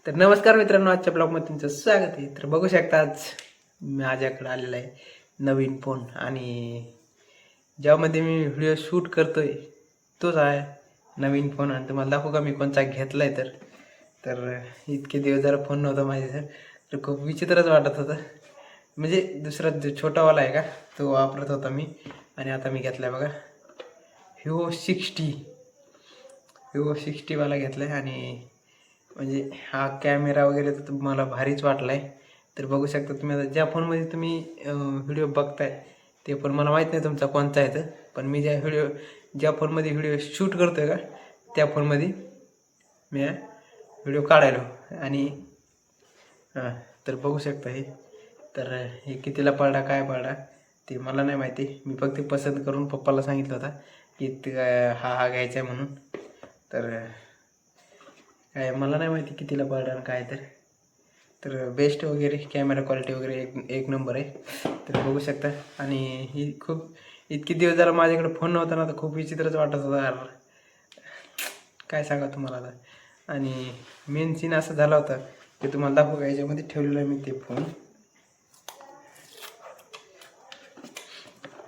तर नमस्कार मित्रांनो, आजच्या ब्लॉगमध्ये तुमचं स्वागत आहे. तर बघू शकता आज माझ्याकडे आलेला आहे नवीन फोन आणि ज्यामध्ये मी व्हिडिओ शूट करतोय तोच आहे नवीन फोन. आणि तुम्हाला दाखवू का मी कोणता घेतला आहे. तर इतके दिवस जरा फोन नव्हता माझे तर खूप विचित्रच वाटत होतं. म्हणजे दुसरा जो छोटावाला आहे का तो वापरत होता मी. आणि आता मी घेतला आहे बघा Vivo 60 घेतला आहे. आणि म्हणजे हा कॅमेरा वगैरे तर मला भारीच वाटला आहे. तर बघू शकता तुम्ही आता ज्या फोनमध्ये तुम्ही व्हिडिओ बघताय ते पण मला माहीत नाही तुमचा कोणता आहे. तर पण मी ज्या फोनमध्ये व्हिडिओ शूट करतो आहे का त्या फोनमध्ये मी व्हिडिओ काढायलो. आणि हां, तर बघू शकता तर हे कितीला पडला काय पडला ते मला नाही माहिती. मी फक्त पसंत करून पप्पाला सांगितलं होता की हा घ्यायचा आहे म्हणून. तर काय मला नाही माहिती कितीला पडला आणि काय. तर बेस्ट वगैरे कॅमेरा क्वालिटी वगैरे एक नंबर आहे. तर बघू शकता. आणि ही खूप इतके दिवस जरा माझ्याकडे फोन नव्हता ना तर खूप विचित्रच वाटत होता यार, काय सांगा तुम्हाला आता. आणि मेन सीन असं झाला होता की तुम्हाला दाखवू का याच्यामध्ये ठेवलेलं आहे मी ते फोन.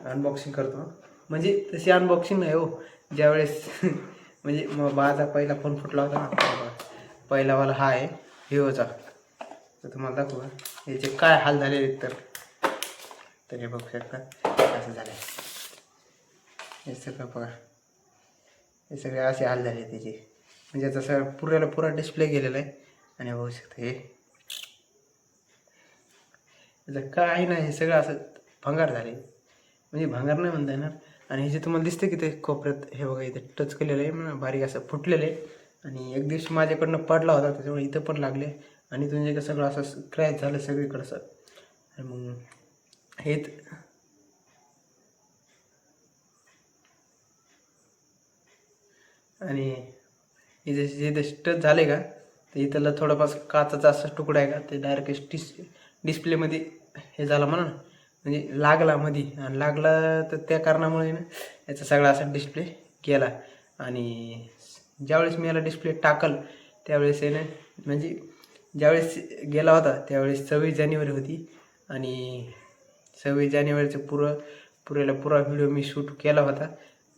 अनबॉक्सिंग करतो म्हणजे तशी अनबॉक्सिंग नाही हो. ज्यावेळेस म्हणजे मग माझा पहिला फोन फुटला होता ना, पहिलावाला हा आहे Vivoचा. तर तुम्हाला दाखवू का याचे काय हाल झालेले तर हे बघू शकता असं झालं आहे. हे सगळं बघा, हे सगळे असे हाल झाले त्याचे. म्हणजे तसं पुरा डिस्प्ले गेलेला आहे. आणि बघू शकता हे याचं काय नाही, हे सगळं असं भंगार झाले. म्हणजे भंगार नाही म्हणता येणार. आणि हे जे तुम्हाला दिसतं की ते कोपऱ्यात हे बघा इथे टच केलेलं आहे म्हणून बारीक असं फुटलेलं आहे. आणि एक दिवशी माझ्याकडनं पडला होता त्याच्यामुळे इथं पण लागले. आणि तुमच्या का सगळं असं क्रॅच झालं सगळीकडं असं. आणि मग हेच आणि इथे जे टच झाले का तर इथलं थोडंफार काचाचा असा तुकडा आहे का ते डायरेक्ट डिस्प्लेमध्ये हे झालं म्हणा, म्हणजे लागला मध्ये. आणि लागला तर त्या कारणामुळे ना याचा सगळा असा डिस्प्ले गेला. आणि ज्यावेळेस मी याला डिस्प्ले टाकल त्यावेळेस आहे ना, म्हणजे ज्यावेळेस गेला होता त्यावेळेस 26 जानेवारी होती. आणि 26 जानेवारीचं पुरा व्हिडिओ मी शूट केला होता.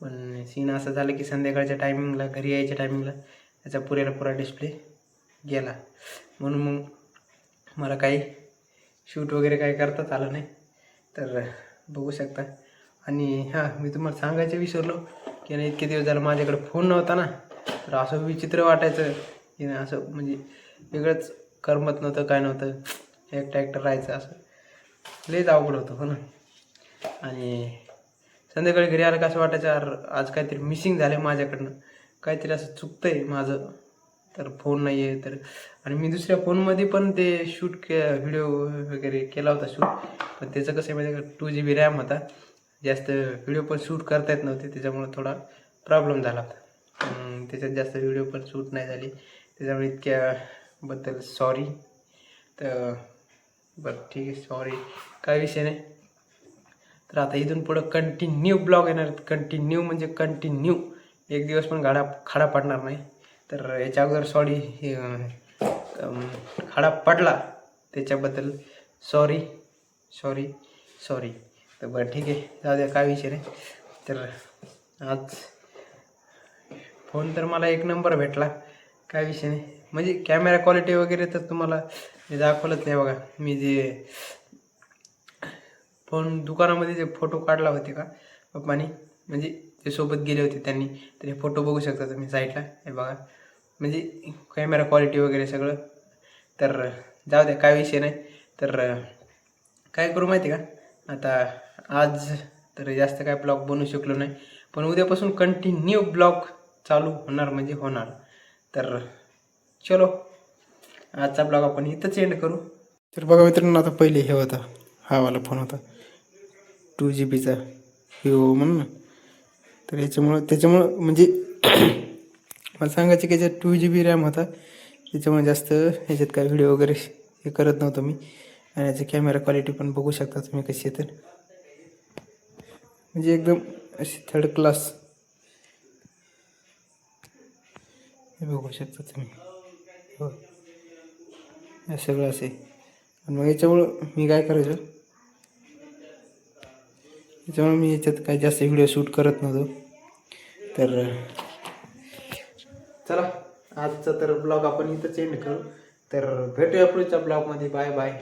पण सीन असं झालं की संध्याकाळच्या टायमिंगला घरी यायच्या टायमिंगला त्याचा पुरा डिस्प्ले गेला. म्हणून मग मला काही शूट वगैरे काही करताच आलं नाही. तर बघू शकता. आणि हां, मी तुम्हाला सांगायचं विसरलो की नाही, इतके दिवस झालं माझ्याकडे फोन नव्हता ना तर असं विचित्र वाटायचं की नाही, असं म्हणजे वेगळंच करमत नव्हतं, काय नव्हतं. एकटं राहायचं असं लयच अवघड होतं हो ना. आणि संध्याकाळी घरी आलं का असं वाटायचं यार आज काहीतरी मिसिंग झालं आहे माझ्याकडनं, काहीतरी असं चुकतं आहे माझं. तर फोन नाही आहे तर. आणि मी दुसऱ्या फोनमध्ये पण ते व्हिडिओ वगैरे केला होता शूट. पण त्याचं कसं आहे माहिती आहे का, 2 GB रॅम होता. जास्त व्हिडिओ पण शूट करता येत नव्हते त्याच्यामुळे थोडा प्रॉब्लेम झाला होता. त्याच्यात जास्त व्हिडिओ पण शूट नाही झाली त्याच्यामुळे इतक्याबद्दल सॉरी. तर बरं ठीक आहे, सॉरी, काय विषय नाही. तर आता इथून पुढं कंटिन्यू ब्लॉग येणार आहेत. कंटिन्यू म्हणजे कंटिन्यू, एक दिवस पण खडा पडणार नाही. तर याच्या अगोदर सॉरी, हे खडा पडला त्याच्याबद्दल सॉरी सॉरी सॉरी. तर बरं ठीक आहे, जाऊ द्या, काय विषय नाही. तर आज फोन तर मला एक नंबर भेटला, काय विषय नाही. म्हणजे कॅमेरा क्वालिटी वगैरे तर तुम्हाला मी दाखवलंच नाही बघा. मी जे फोन दुकानामध्ये जे फोटो काढला होते का पप्पानी, म्हणजे ते सोबत गेले होते त्यांनी, तर हे फोटो बघू शकता तुम्ही साईडला, हे बघा. म्हणजे कॅमेरा क्वालिटी वगैरे सगळं. तर जाऊ द्या, काय विषय नाही. तर काय करू माहिती का, आता आज तर जास्त काय ब्लॉग बनवू शकलो नाही, पण उद्यापासून कंटिन्यू ब्लॉग चालू होणार म्हणजे होणार. तर चलो, आजचा ब्लॉग आपण इथंच एंड करू. तर बघा मित्रांनो, आता पहिले हे होता, हा वाला फोन होता 2 GBचा Vivo म्हणून ना. तर त्याच्यामुळं म्हणजे मला सांगायचं की याच्यात 2 GB रॅम होता त्याच्यामुळे जास्त ह्याच्यात काय व्हिडिओ वगैरे हे करत नव्हतो मी. आणि याची कॅमेरा क्वालिटी पण बघू शकता तुम्ही कशी आहे, तर म्हणजे एकदम अशी थर्ड क्लास, हे बघू शकता तुम्ही. हो, हे सगळं असे. आणि मग याच्यामुळं मी काय करायचो, याच्यामुळे मी याच्यात काही जास्त व्हिडिओ शूट करत नव्हतो. तर चला आजचा तर ब्लॉग आपण इथंच एंड करू. तर भेटूया पुढच्या ब्लॉगमध्ये. Bye bye.